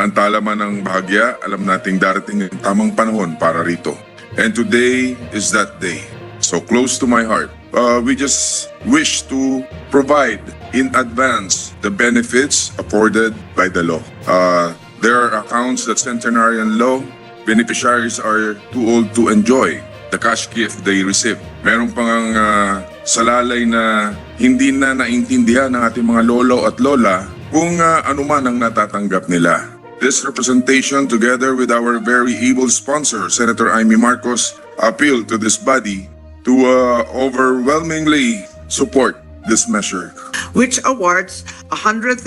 Naantala man ng bahagya, alam nating darating ang tamang panahon para rito. And today is that day. So close to my heart. We just wish to provide in advance the benefits afforded by the law. There are accounts that centenarian law beneficiaries are too old to enjoy the cash gift they receive. Meron pang salalay na hindi na naintindihan ng ating mga lolo at lola kung ano man ang natatanggap nila. This representation, together with our very able sponsor, Senator IMEE Marcos, appeal to this body to overwhelmingly support this measure, which awards 100,000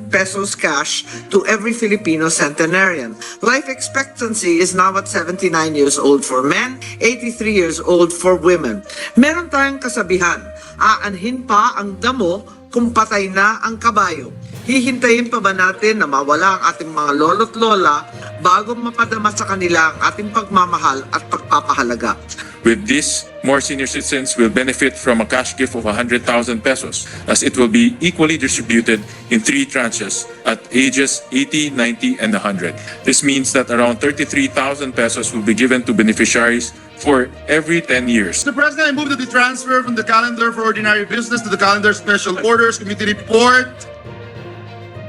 pesos cash to every Filipino centenarian. Life expectancy is now at 79 years old for men, 83 years old for women. Meron tayong kasabihan, aanhin pa ang damo kung patay na ang kabayo. Hihintayin pa ba natin na mawala ang ating mga lolo't lola bago mapadama sa kanila ang ating pagmamahal at pagpapahalaga? With this, more senior citizens will benefit from a cash gift of 100,000 pesos as it will be equally distributed in 3 tranches at ages 80, 90, and 100. This means that around 33,000 pesos will be given to beneficiaries for every 10 years. Mr. President, I move that the transfer from the calendar for ordinary business to the calendar special orders committee report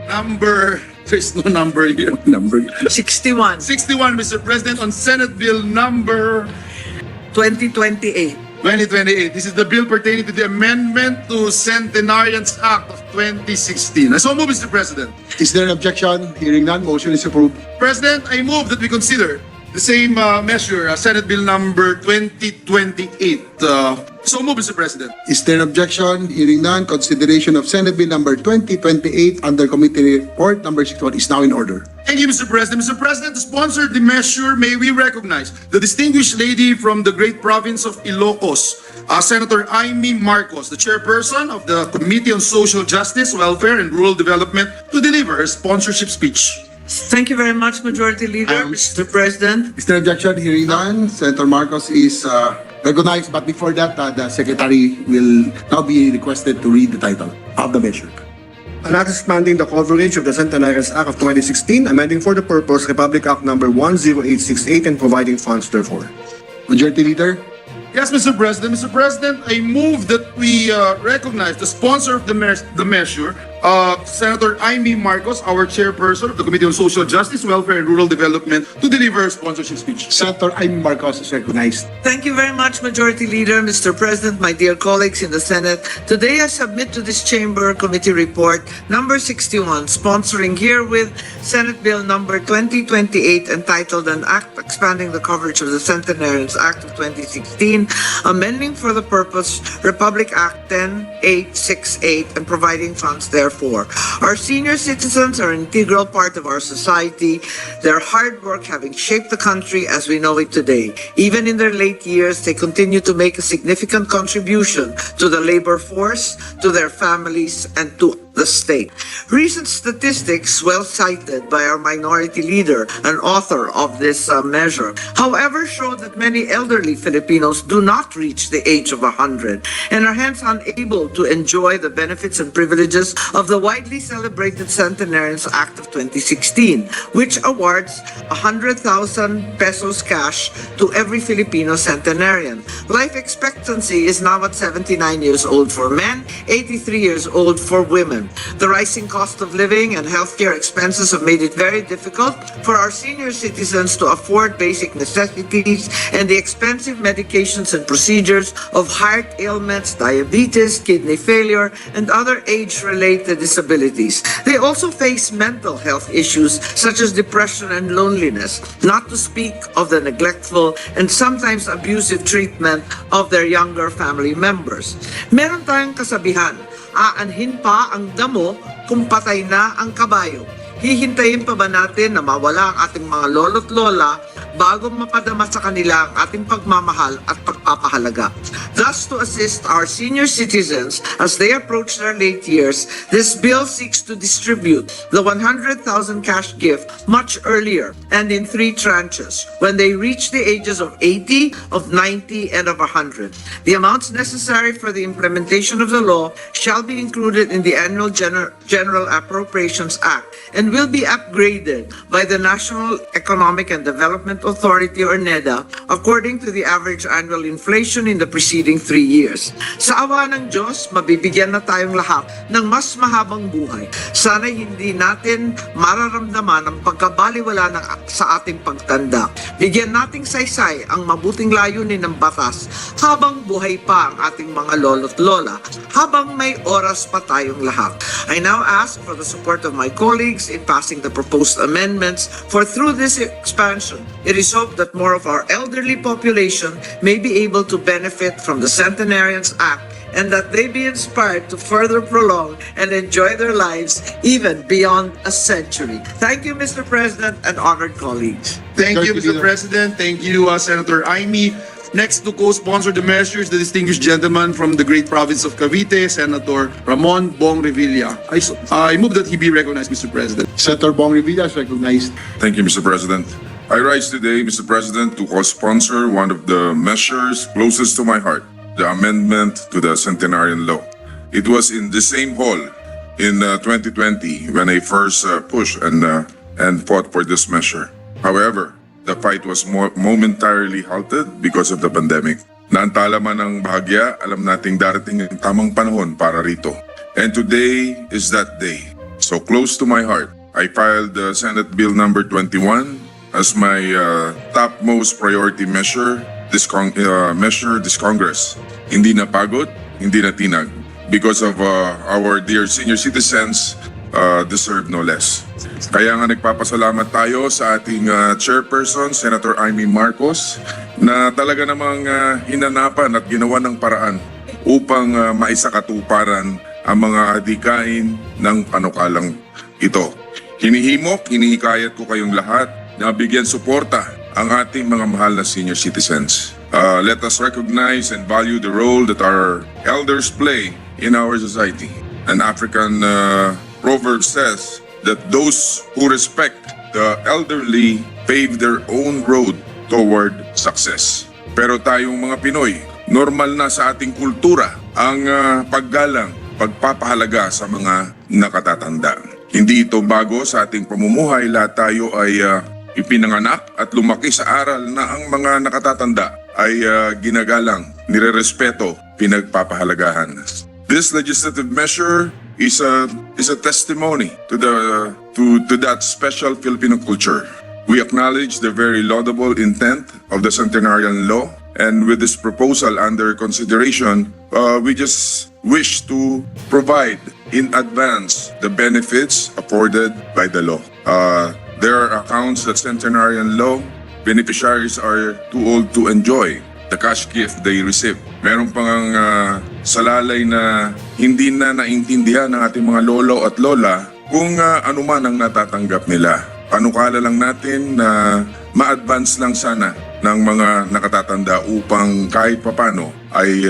number, there's no number here. Number 61. 61, Mr. President, on Senate Bill number 2028. 2028. This is the bill pertaining to the amendment to Centenarians Act of 2016. I so move, Mr. President. Is there an objection? Hearing none, motion is approved. President, I move that we consider the same measure, Senate Bill number 2028. So move, Mr. President. Is there an objection? Hearing none, consideration of Senate Bill number 2028 under committee report number 61 is now in order. Thank you, Mr. President. Mr. President, to sponsor the measure, may we recognize the distinguished lady from the great province of Ilocos, Senator IMEE Marcos, the chairperson of the Committee on Social Justice, Welfare, and Rural Development, to deliver her sponsorship speech. Thank you very much, Majority Leader. Mr. President. Is there an objection? Hearing none, Senator Marcos is recognized, but before that, the Secretary will now be requested to read the title of the measure. An act expanding the coverage of the Centenarians Act of 2016, amending for the purpose Republic Act number 10868 and providing funds therefor. Majority Leader? Yes, Mr. President. Mr. President, I move that we recognize the sponsor of the measure, Senator IMEE Marcos, our chairperson of the Committee on Social Justice, Welfare, and Rural Development, to deliver her sponsorship speech. Senator IMEE Marcos is recognized. Thank you very much, Majority Leader. Mr. President, my dear colleagues in the Senate, today I submit to this chamber committee report number 61, sponsoring herewith Senate Bill number 2028, entitled An Act Expanding the Coverage of the Centenarians Act of 2016, amending for the purpose Republic Act 10868 and providing funds therefor. Our senior citizens are an integral part of our society, their hard work having shaped the country as we know it today. Even in their late years, they continue to make a significant contribution to the labor force, to their families, and to the state. Recent statistics, well cited by our minority leader and author of this measure, however, show that many elderly Filipinos do not reach the age of 100 and are hence unable to enjoy the benefits and privileges of the widely celebrated Centenarians Act of 2016, which awards 100,000 pesos cash to every Filipino centenarian. Life expectancy is now at 79 years old for men, 83 years old for women. The rising cost of living and healthcare expenses have made it very difficult for our senior citizens to afford basic necessities and the expensive medications and procedures of heart ailments, diabetes, kidney failure, and other age-related disabilities. They also face mental health issues such as depression and loneliness, not to speak of the neglectful and sometimes abusive treatment of their younger family members. Meron tayong kasabihan, aanhin pa ang damo kung patay na ang kabayo. Hihintayin pa ba natin na mawala ang ating mga lolo't lola bago mapadama sa kanila ang ating pagmamahal at pagpapahalaga? Thus, to assist our senior citizens as they approach their late years, this bill seeks to distribute the 100,000 cash gift much earlier and in 3 tranches when they reach the ages of 80, of 90, and of 100. The amounts necessary for the implementation of the law shall be included in the annual General Appropriations Act and will be upgraded by the National Economic and Development Authority or NEDA according to the average annual inflation in the preceding 3 years. Sa awa ng Diyos, mabibigyan na tayong lahat ng mas mahabang buhay. Sana'y hindi natin mararamdaman ang pagkabaliwala sa ating pagtanda. Bigyan nating saysay ang mabuting layunin ng batas habang buhay pa ang ating mga lolo't lola, habang may oras pa tayong lahat. I now ask for the support of my colleagues in passing the proposed amendments, for through this expansion, it is hoped that more of our elderly population may be able to benefit from the Centenarians Act and that they be inspired to further prolong and enjoy their lives even beyond a century. Thank you, Mr. President and honored colleagues. Thank you, Majority Mr. Leader. President. Thank you, Senator IMEE. Next to co-sponsor the measures, the distinguished gentleman from the great province of Cavite, Senator Ramon Bong Revilla. I move that he be recognized, Mr. President. Senator Bong Revilla is recognized. Thank you, Mr. President. I rise today, Mr. President, to co-sponsor one of the measures closest to my heart, the amendment to the Centenarian Law. It was in the same hall in 2020 when I first pushed and fought for this measure. However, the fight was momentarily halted because of the pandemic. Naantala man ang bahagya, alam nating darating ang tamang panahon para rito. And today is that day. So close to my heart, I filed the Senate Bill number 21 as my topmost priority measure this Congress. Hindi na pagod, hindi na tinag. Because of our dear senior citizens deserve no less. Kaya nga nagpapasalamat tayo sa ating chairperson, Senator Amy Marcos, na talaga namang hinanapan at ginawa ng paraan upang maisakatuparan ang mga adikain ng panukalang ito. Hinihikayat ko kayong lahat na bigyan suporta ang ating mga mahal na senior citizens. Let us recognize and value the role that our elders play in our society. An African proverb says that those who respect the elderly pave their own road toward success. Pero tayong mga Pinoy, normal na sa ating kultura ang paggalang, pagpapahalaga sa mga nakatatanda. Hindi ito bago sa ating pamumuhay. Lahat tayo ay ipinanganak at lumaki sa aral na ang mga nakatatanda ay ginagalang, nirerespeto, pinagpapahalagahan. This legislative measure is a testimony to that special Filipino culture. We acknowledge the very laudable intent of the Centenarian Law, and with this proposal under consideration, we just wish to provide in advance the benefits afforded by the law. There are accounts that Centenarian Law beneficiaries are too old to enjoy the cash gift they receive. Meron pang salalay na hindi na naintindihan ng ating mga lolo at lola kung ano man ang natatanggap nila. Panukala lang natin na ma-advance lang sana ng mga nakatatanda upang kahit papano ay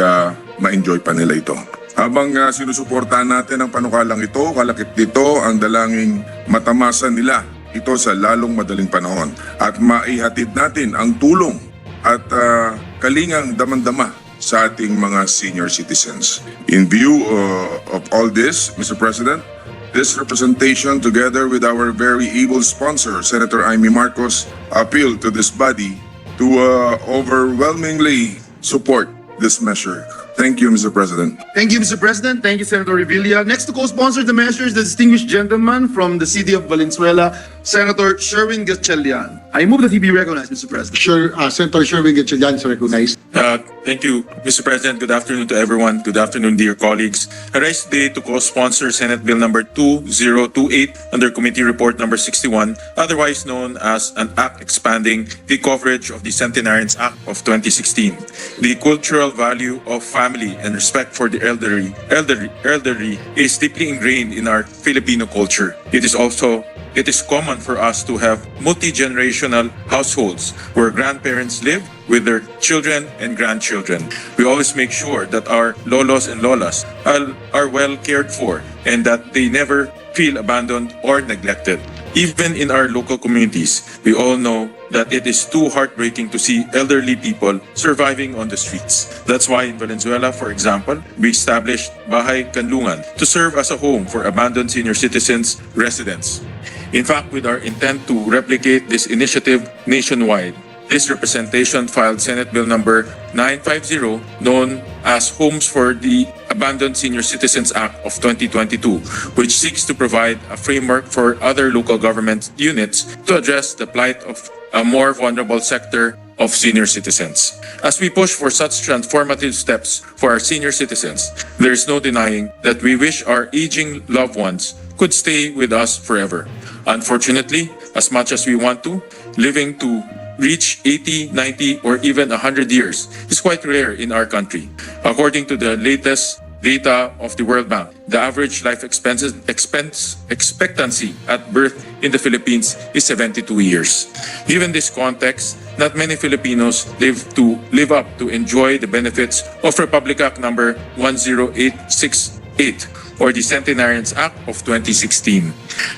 ma-enjoy pa nila ito. Habang sinusuportahan natin ang panukalang ito, kalakip dito ang dalangin matamasan nila ito sa lalong madaling panahon at maihatid natin ang tulong at kalingang damandama sa ating mga senior citizens. In view of all this, Mr. President, this representation together with our very able sponsor, Senator Amy Marcos, appeal to this body to overwhelmingly support this measure. Thank you, Mr. President. Thank you, Mr. President. Thank you, Senator Revilla. Next to co-sponsor the measures, the distinguished gentleman from the city of Valenzuela, Senator Sherwin Gatchalian. I move that he be recognized, Mr. President. Senator Sherwin Gatchalian is recognized. Thank you, Mr. President. Good afternoon to everyone. Good afternoon, dear colleagues. I rise today to co-sponsor Senate Bill number 2028 under Committee Report number 61, otherwise known as an act expanding the coverage of the Centenarians Act of 2016. The cultural value of family and respect for the elderly is deeply ingrained in our Filipino culture. It is common for us to have multi-generational households where grandparents live with their children and grandchildren. We always make sure that our lolos and lolas are well cared for and that they never feel abandoned or neglected. Even in our local communities, we all know that it is too heartbreaking to see elderly people surviving on the streets. That's why in Valenzuela, for example, we established Bahay Kanlungan to serve as a home for abandoned senior citizens residents. In fact, with our intent to replicate this initiative nationwide, this representation filed Senate Bill number 950, known as Homes for the Abandoned Senior Citizens Act of 2022, which seeks to provide a framework for other local government units to address the plight of a more vulnerable sector of senior citizens. As we push for such transformative steps for our senior citizens, there is no denying that we wish our aging loved ones could stay with us forever. Unfortunately, as much as we want to, living to reach 80, 90, or even 100 years is quite rare in our country. According to the latest data of the World Bank, the average life expectancy at birth in the Philippines is 72 years. Given this context, not many Filipinos live up to enjoy the benefits of Republic Act number 10868 or the Centenarians Act of 2016.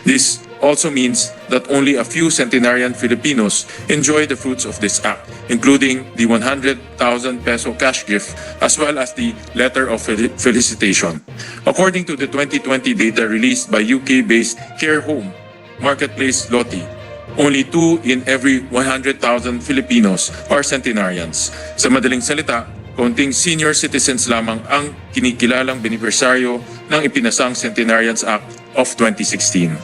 This also means that only a few centenarian Filipinos enjoy the fruits of this act, including the 100,000 peso cash gift as well as the letter of felicitation. According to the 2020 data released by UK-based care home marketplace Loti, only 2 in every 100,000 Filipinos are centenarians. Sa madaling salita, konting senior citizens lamang ang kinikilalang benepisyaryo ng ipinasang Centenarians Act of 2016.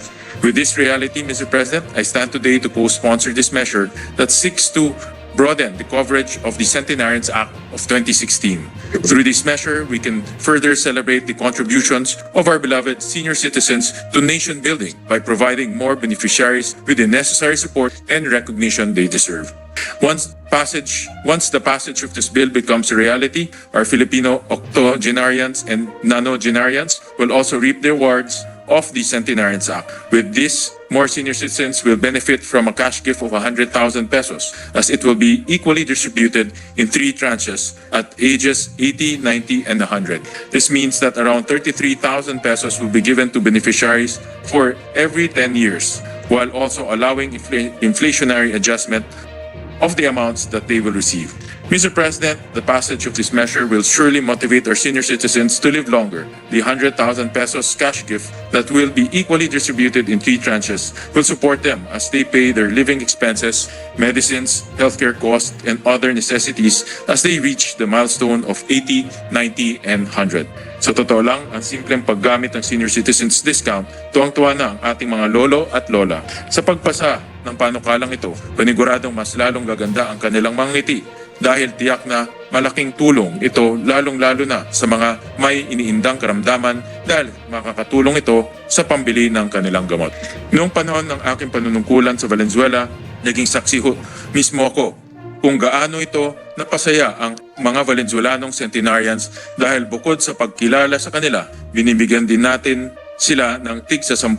With this reality, Mr. President, I stand today to co-sponsor this measure that seeks to broaden the coverage of the Centenarians Act of 2016. Through this measure, we can further celebrate the contributions of our beloved senior citizens to nation building by providing more beneficiaries with the necessary support and recognition they deserve. Once the passage of this bill becomes a reality, our Filipino octogenarians and nonogenarians will also reap the rewards of the Centenarians Act. With this, more senior citizens will benefit from a cash gift of 100,000 pesos as it will be equally distributed in 3 tranches at ages 80, 90, and 100. This means that around 33,000 pesos will be given to beneficiaries for every 10 years, while also allowing inflationary adjustment of the amounts that they will receive. Mr. President, the passage of this measure will surely motivate our senior citizens to live longer. The 100,000 pesos cash gift that will be equally distributed in 3 tranches will support them as they pay their living expenses, medicines, healthcare costs, and other necessities as they reach the milestone of 80, 90, and 100. Sa totoo lang, ang simpleng paggamit ng senior citizens discount, tuwang-tuwa na ang ating mga lolo at lola. Sa pagpasa ng panukalang ito, paniguradong mas lalong gaganda ang kanilang mga ngiti dahil tiyak na malaking tulong ito lalong-lalo na sa mga may iniindang karamdaman dahil makakatulong ito sa pambili ng kanilang gamot. Noong panahon ng aking panunungkulan sa Valenzuela, naging saksi mismo ako kung gaano ito napasaya ang mga Valenzuelanong centenarians dahil bukod sa pagkilala sa kanila, binibigyan din natin sila ng tig sa 10,000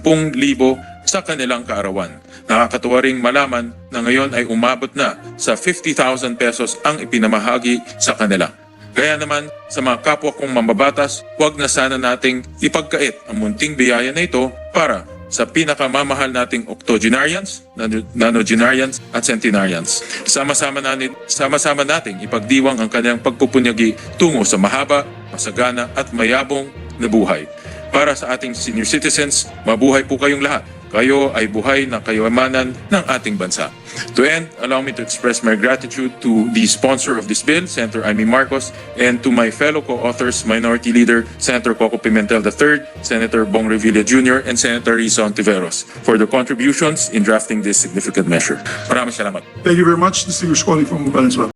sa kanilang kaarawan. Nakakatuwa ring malaman na ngayon ay umabot na sa 50,000 pesos ang ipinamahagi sa kanila. Kaya naman sa mga kapwa kong mambabatas, huwag na sana nating ipagkait ang munting biyaya na ito para sa pinakamamahal nating octogenarians, nonogenarians at centenarians. Sama-sama nating ipagdiwang ang kanilang pagpupunyagi tungo sa mahaba, masagana at mayabong na buhay. Para sa ating senior citizens, mabuhay po kayong lahat. Kayo ay buhay na kayamanan ng ating bansa. To end, allow me to express my gratitude to the sponsor of this bill, Senator IMEE Marcos, and to my fellow co-authors, Minority Leader Senator Coco Pimentel III, Senator Bong Revilla Jr., and Senator Risa Ontiveros for their contributions in drafting this significant measure. Maraming salamat. Thank you very much, distinguished colleague from Valenzuela.